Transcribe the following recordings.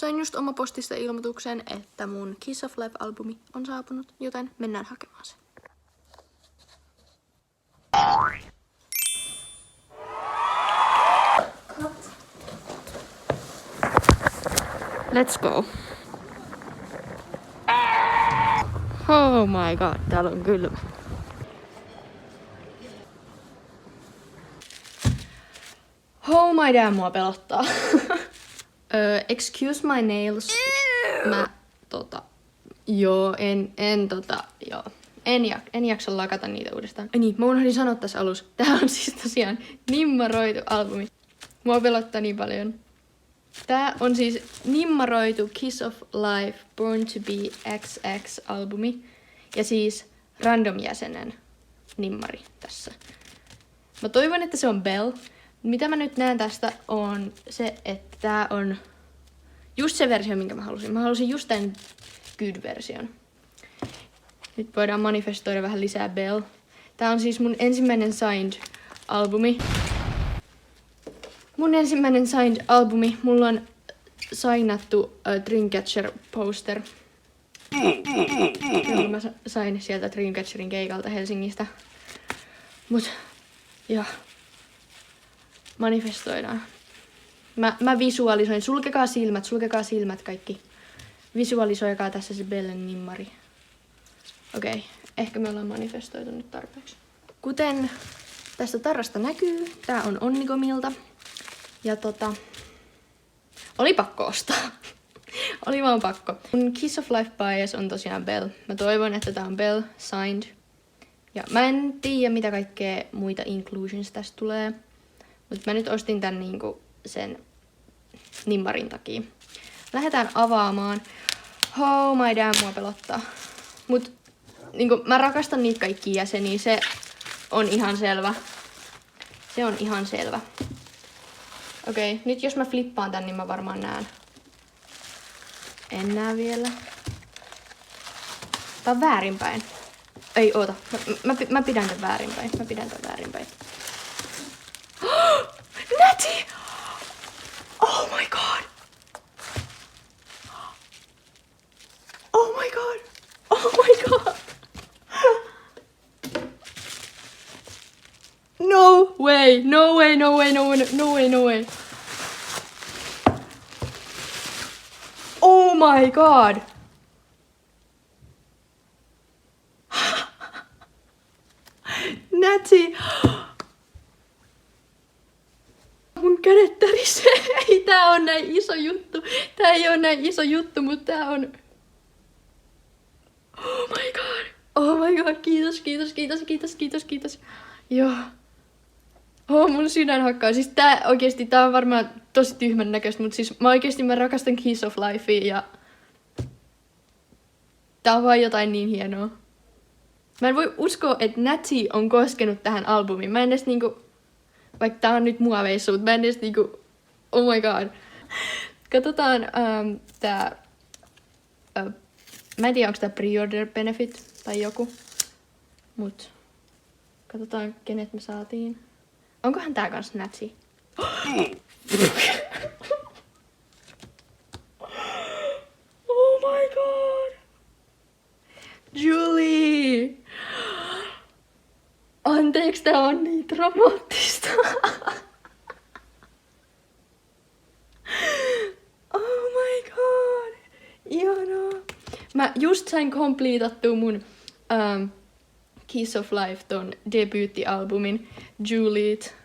Sain just oma postista ilmoituksen, että mun Kiss of Life-albumi on saapunut, joten mennään hakemaan se. Let's go. Oh my god, täällä on kylmä. Oh my damn, mua pelottaa. Excuse my nails. En jaksa lakata niitä uudestaan. Niin, mä unohdin sanoa tässä alussa. Tää on siis tosiaan nimmaroitu albumi. Mua pelottaa niin paljon. Tää on siis nimmaroitu Kiss of Life Born to Be XX-albumi. Ja siis random jäsenen nimmari tässä. Mä toivon, että se on Bell. Mitä mä nyt näen tästä on se, että tää on just se versio, minkä mä halusin. Mä halusin just tän good-version. Nyt voidaan manifestoida vähän lisää Bell. Tää on siis mun ensimmäinen signed-albumi. Mulla on signattu Dreamcatcher-poster. Mä sain sieltä Dreamcatcherin keikalta Helsingistä. Joo. Manifestoidaan. Mä visualisoin. Sulkekaa silmät kaikki. Visualisoikaa tässä se Bellen nimmari. Okei, ehkä me ollaan manifestoitu nyt tarpeeksi. Kuten tästä tarrasta näkyy, tää on Onnigomilta. Ja oli pakko ostaa. Oli vaan pakko. Mun Kiss of Life bias on tosiaan Bell. Mä toivon, että tää on Bell signed. Ja mä en tiedä, mitä kaikkea muita inclusions tästä tulee. Mutta mä nyt ostin tän niinku sen nimmarin takia. Lähdetään avaamaan. Oh my damn, mua pelottaa. Mut niinku mä rakastan niitä kaikkia jäseniä. Se on ihan selvä. Okei, nyt jos mä flippaan tän, niin mä varmaan näen. En näe vielä. Tää on väärinpäin. Ei, oota. Mä pidän tän väärinpäin. Natty! Oh my god! Oh my god! Oh my god! No way! No way! No way! No way! No way! No way! Oh my god! Natty! Mun kädet tärisee. Ei tää on näin iso juttu. Tää ei oo näin iso juttu, mutta tää on... Oh my god. Oh my god. Kiitos. Joo. Oh, mun sydän hakkaa. Siis tää oikeesti, tää on varmaan tosi tyhmän näköistä, mutta siis mä rakastan Kiss of Lifea ja... Tää on vaan jotain niin hienoa. Mä en voi uskoa, että Natty on koskenut tähän albumiin. Mä en edes niinku... Vaikka tää on nyt muoveissa, mutta mä en edes niinku... Oh my god. Katsotaan tää... mä en tiedä, onko tää pre-order benefit tai joku. Mut... Katsotaan, kenet me saatiin. Onkohan tää kans Natty? Oh my god! Julie! Anteeksi, tää on niin dramaattista. Oh my god! Ihanaa. Mä just sain completattua mun Kiss of Life ton debyyttialbumin Juliet.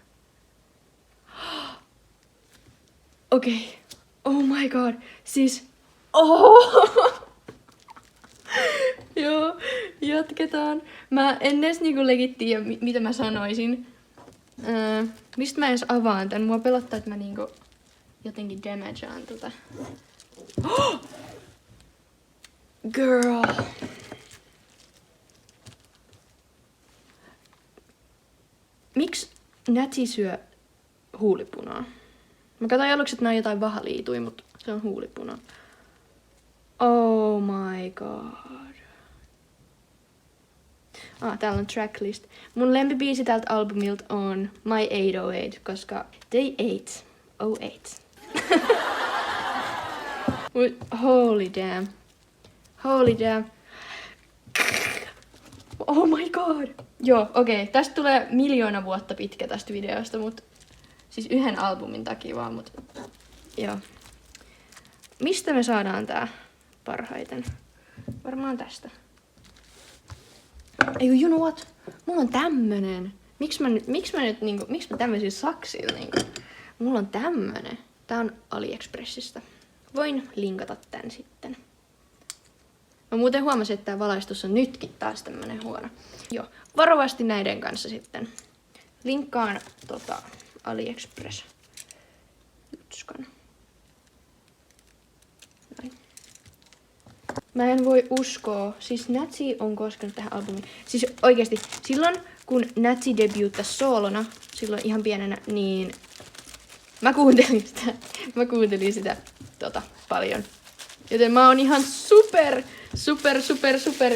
Okei. Oh my god. Siis... Oh! Joo, jatketaan. Mä en edes niinku legit tiedä, mitä mä sanoisin. Mistä mä edes avaan tän? Mua pelottaa, että mä niinku jotenkin damageaan tota. Oh! Girl. Miksi Natty syö huulipunaa? Mä katsoin aluksi, että nää on jotain vahaliituja, mutta se on huulipuna. Oh my god. Täällä on tracklist. Mun lempibiisi tältä albumilta on My 808, koska Day 808. Holy damn. Holy damn. Oh my god. Joo, okei. Tästä tulee 1 vuotta pitkä tästä videosta, mut siis yhden albumin takia vaan, mut joo. Mistä me saadaan tää parhaiten? Varmaan tästä. Ei, you know what? Mulla on tämmönen. Miksi mä tämmöisiä saksilla niinku? Mulla on tämmönen. Tää on AliExpressistä. Voin linkata tän sitten. Mä muuten huomasin, että tää valaistus on nytkin taas tämmönen huono. Joo, varovasti näiden kanssa sitten. Linkkaan AliExpress jutskan. Noin. Mä en voi uskoa. Siis Natsi on koskenut tähän albumiin. Siis oikeesti, silloin kun Natsi debuuttasi soolona, silloin ihan pienenä, niin mä kuuntelin sitä paljon. Joten mä oon ihan super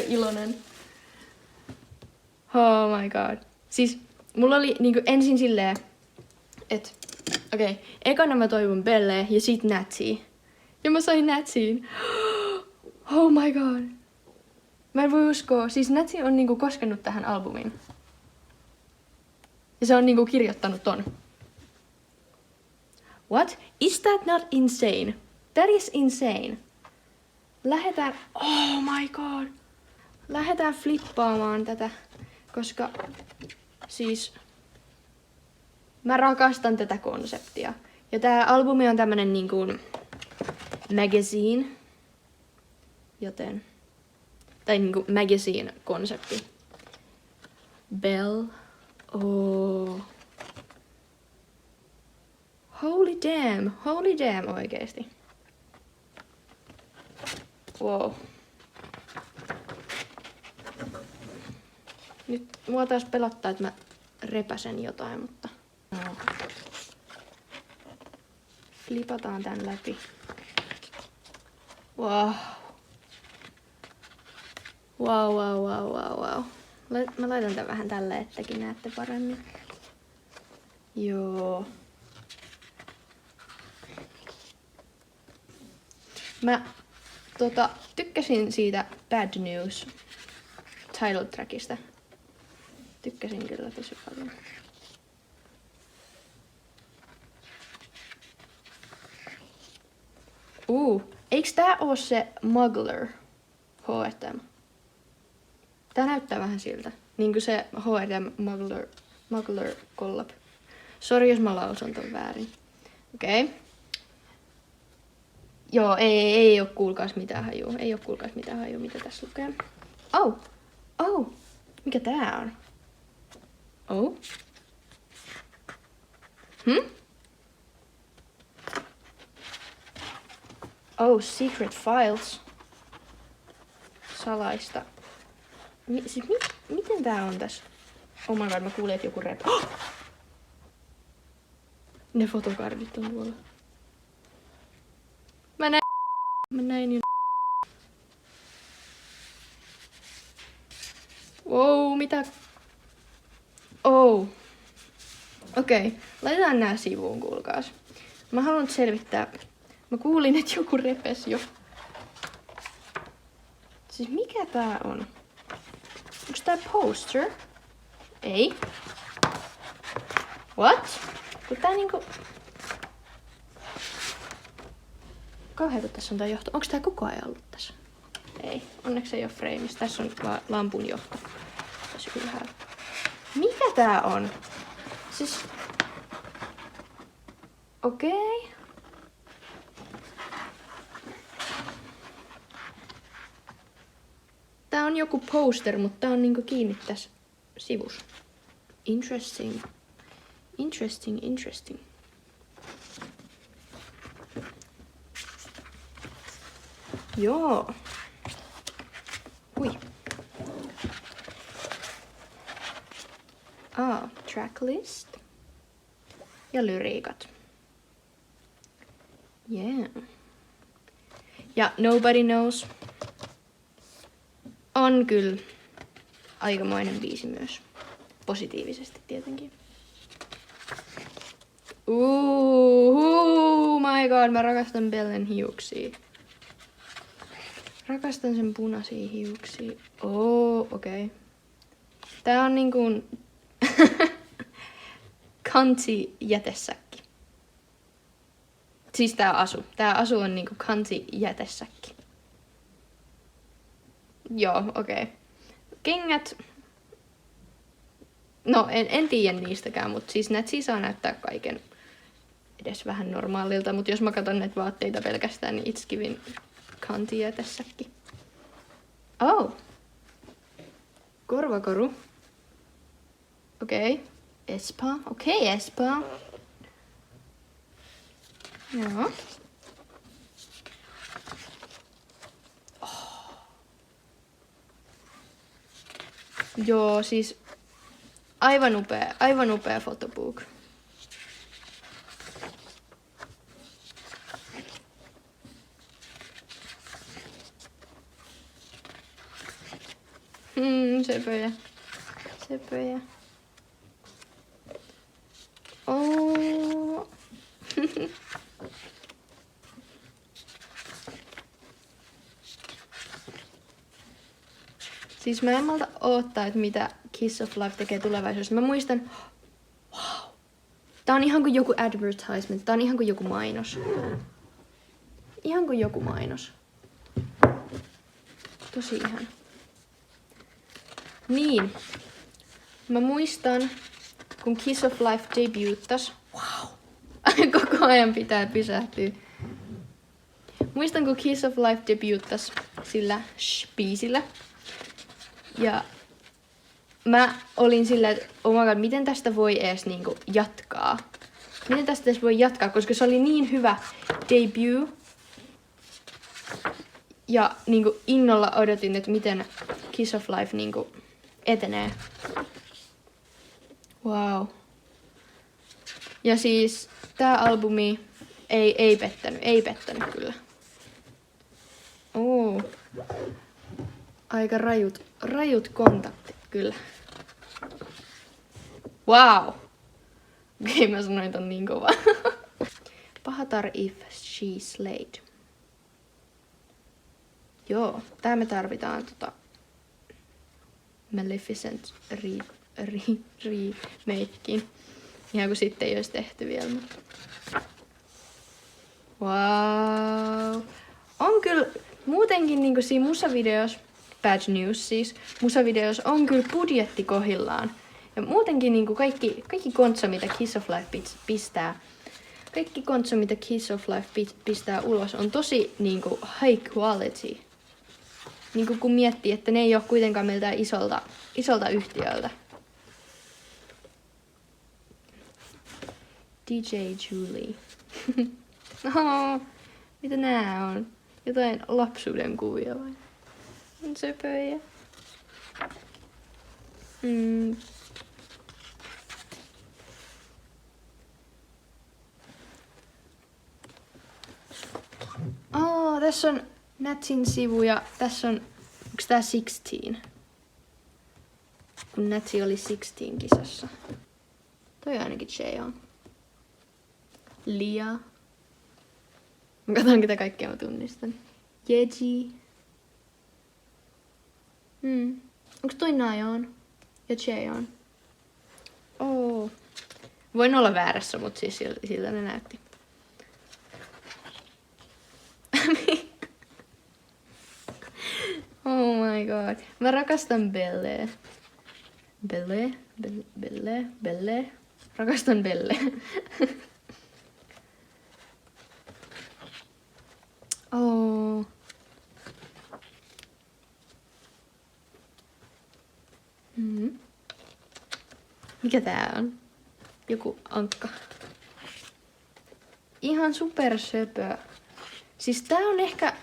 iloinen. Oh my god. Siis mulla oli niinku ensin silleen, että okei, ekana mä toivon Belleä ja sit Natsia. Ja mä sain Natsiin. Oh my god. Mä en voi uskoa. Siis Natsi on niinku koskenut tähän albumiin. Ja se on niinku kirjoittanut ton. What? Is that not insane? That is insane. Lähetään... Oh my god. Lähetään flippaamaan tätä, koska siis mä rakastan tätä konseptia. Ja tää albumi on tämmönen niinku magazine, joten... Tai niinku magazine-konsepti. Belle. Oh. Holy damn oikeesti. Wow. Nyt mua taas pelottaa, että mä repäsen jotain, mutta... No. Flipataan tän läpi. Wow. Wow. Mä laitan tän vähän tälle, ettekin näette paremmin. Joo. Mä tykkäsin siitä Bad News title trackista. Tykkäsin kyllä tosi paljon. Eiks tää oo se Muggler H&M? Tää näyttää vähän siltä. Niinku se H&M Muggler collab. Sori jos mä lausun ton väärin. Okei. Okay. Joo, ei oo kuulkaas mitään hajuu. Mitä tässä lukee. Oh! Mikä tää on? Oh? Oh, secret files. Salaista. Miten tää on tässä? Oh my god, mä kuulin, että joku repä. Ne fotokardit on tuolla. Mä näin niin. Wow, mitä? Oh. Okei, laitetaan nää sivuun, kuulkaas. Mä haluan selvittää. Mä kuulin, että joku repes jo. Siis mikä tää on? Onks tää poster? Ei. What? Kun tää niinku... Kauheeta tässä on tää johto. Onks tää koko ajan ollut tässä? Ei. Onneksi ei oo frameissa. Tässä on vaan lampun johto. Tässä ylhäällä. Mikä tää on? Siis... Okei. Tää on joku poster, mutta tää on niinku kiinni tässä sivussa. Interesting. Joo. Hui. Tracklist. Ja lyriikat. Yeah. Ja Nobody Knows on kyllä aikamoinen biisi myös. Positiivisesti tietenkin. Oh my god, mä rakastan Bellen hiuksia. Rakastan sen punaisia hiuksia. Okei. Okay. Tää on niinku kansi jätesäkki. Siis tää asu. Tää asu on niinku kansi jätesäkki. Joo, okei. Okay. Kengät. No, en tiedä niistäkään, mutta siis näitä saa näyttää kaiken edes vähän normaalilta. Mutta jos mä katson näitä vaatteita pelkästään, niin it's giving kanti jätesäkki. Oh. Korvakoru. Okei. Okay. Espa. Okei, okay, Espa. Joo. Oh. Joo, siis aivan upea photobook. Söpöjä. Oh. Siis mä en malta odottaa, että mitä Kiss of Life tekee tulevaisuudessa. Mä muistan, wow. Tää on ihan kuin joku advertisement. Tää on ihan kuin joku mainos. Ihan kuin joku mainos. Tosi ihana. Niin. Mä muistan, kun Kiss of Life debuuttas. Wow. Koko ajan pitää pysähtyä. Muistan, kun Kiss of Life debuuttas sillä biisillä. Ja mä olin sillä, että oh my god, miten tästä voi edes niinku jatkaa? Miten tästä edes voi jatkaa, koska se oli niin hyvä debut. Ja niinku innolla odotin, että miten Kiss of Life niinku etenee. Wow. Ja siis tää albumi ei pettänyt kyllä. Aika rajut kontaktit kyllä. Wow. Okei, mä sanoin ton niin kova. Pahatar if she slayed. Joo, tää me tarvitaan Maleficent remakein. Ihan kuin sitten ei olisi tehty vielä. Mutta... Wow. On kyllä muutenkin niinku siinä musavideos, Bad News siis, musavideos on kyllä budjetti kohillaan. Ja muutenkin niinku kaikki kontsa, mitä Kiss of Life pistää, kaikki kontsa, mitä Kiss of Life pistää ulos, on tosi niinku high quality. Niinku kun miettii, että ne ei ole kuitenkaan miltään isolta yhtiöltä. DJ Julie. Mitä nää on? Jotain lapsuuden kuvia vai? Söpöjä. Tässä on Natsin sivu ja tässä on, onks tää 16? Kun Natsi oli 16 kisassa. Toi ainakin Cheon. Lia. Mä katson, ketä kaikkea mä tunnistan. Yeji. Onks toi Nayeon? Ja Cheon? Voin olla väärässä, mut siis sillä ne näytti. Oh my god. Mä rakastan Belle. Belle. Rakastan Belle. Mikä tää on? Joku ankka. Ihan super söpö. Siis tää on ehkä,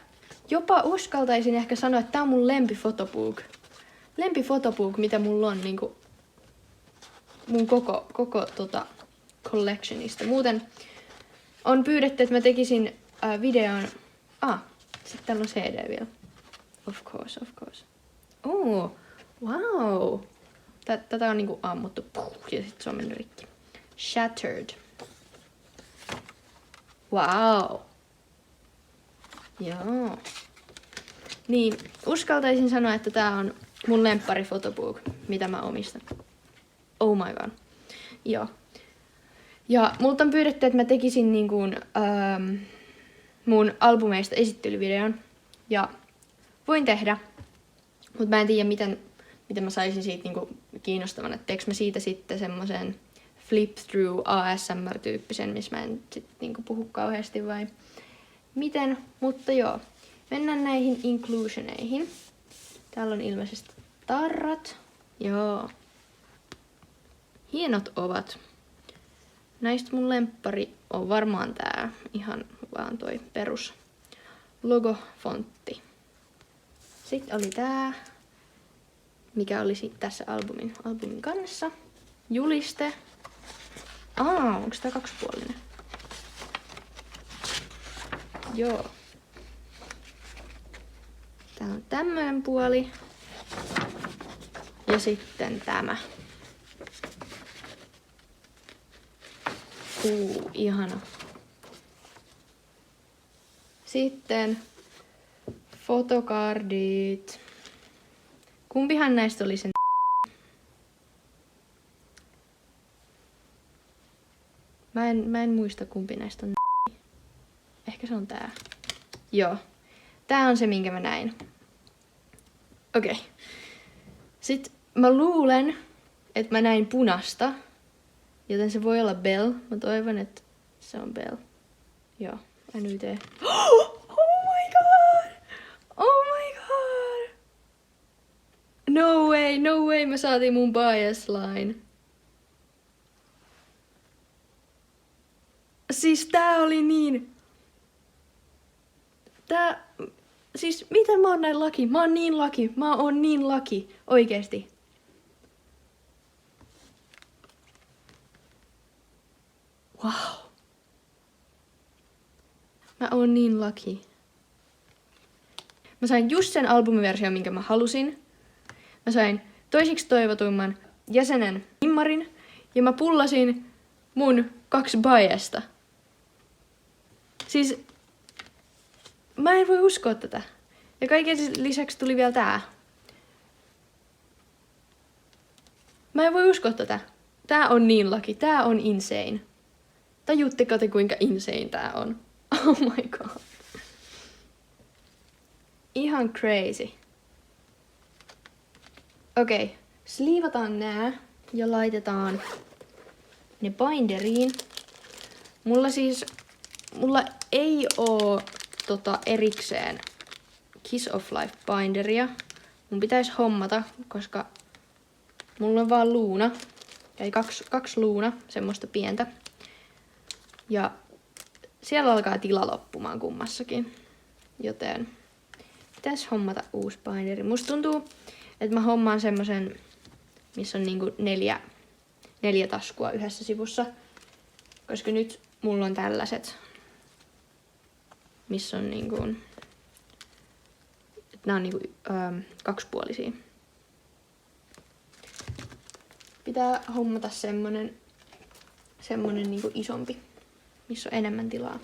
jopa uskaltaisin ehkä sanoa, että tää on mun lempifotobook. Lempifotobook, mitä mulla on niinku mun koko collectionista. Muuten on pyydetty, että mä tekisin videon. Sitten täällä on CD vielä. Of course. Wow. Tätä on niinku ammuttu. Ja sit se on mennyt rikki. Shattered. Wow. Joo. Niin, uskaltaisin sanoa, että tää on mun lemppari photobook, mitä mä omistan. Oh my god. Joo. Ja multa on pyydetty, että mä tekisin niin kuin, mun albumeista esittelyvideon. Ja voin tehdä, mutta mä en tiedä, miten mä saisin siitä niin kuin kiinnostavan. Että teekö mä siitä sitten semmoisen flip-through ASMR-tyyppisen, missä mä en sit niin kuin puhu kauheasti vai miten. Mutta joo, mennään näihin inclusioneihin. Täällä on ilmeisesti tarrat. Joo. Hienot ovat. Näistä mun lemppari on varmaan tää ihan vaan toi perus logofontti. Sitten oli tää, mikä oli tässä albumin kannessa. Juliste. Onko tää kaksipuolinen? Joo. Tää on tämmönen puoli. Ja sitten tämä. Ihana. Sitten fotokardit. Kumpihan näistä oli sen? Mä en muista kumpi näistä on. Ehkä se on tää. Joo. Tää on se, minkä mä näin. Okei. Sitten mä luulen, että mä näin punasta. Joten se voi olla Belle. Mä toivon, että se on Belle. Joo, NYT. Oh my god! Oh my god! No way, mä saatiin mun bias line. Siis tää oli niin... Siis miten mä oon näin lucky? Mä oon niin lucky. Oikeesti. Wow. Mä oon niin lucky. Mä sain just sen albumiversion, minkä mä halusin. Mä sain toisiksi toivotuimman jäsenen nimmarin. Ja mä pullasin mun 2 biasta. Siis mä en voi uskoa tätä. Ja kaiken lisäksi tuli vielä tää. Mä en voi uskoa tätä. Tää on niin lucky. Tää on insane. Tajutteko te, kuinka insane tää on? Oh my god. Ihan crazy. Okei, sliivataan nää ja laitetaan ne binderiin. Mulla ei oo erikseen Kiss of Life binderia. Mun pitäisi hommata, koska mulla on vaan luuna. Tai kaksi luuna, semmoista pientä. Ja siellä alkaa tila loppumaan kummassakin. Joten pitäisi hommata uusi binderi. Musta tuntuu, että mä hommaan semmosen, missä on niinku 4 taskua yhdessä sivussa. Koska nyt mulla on tällaiset, missä on niinku... Nää on niinku kaksipuolisia. Pitää hommata semmonen niinku isompi, missä on enemmän tilaa.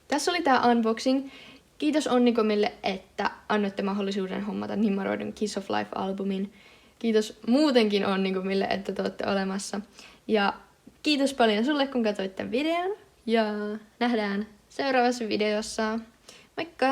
Tässä oli tää unboxing. Kiitos Onnikomille, että annoitte mahdollisuuden hommata Nimmaroidun Kiss of Life-albumin. Kiitos muutenkin Onnikomille, että te olette olemassa. Ja kiitos paljon sulle, kun katsoit tämän videon. Ja nähdään seuraavassa videossa. Moikka!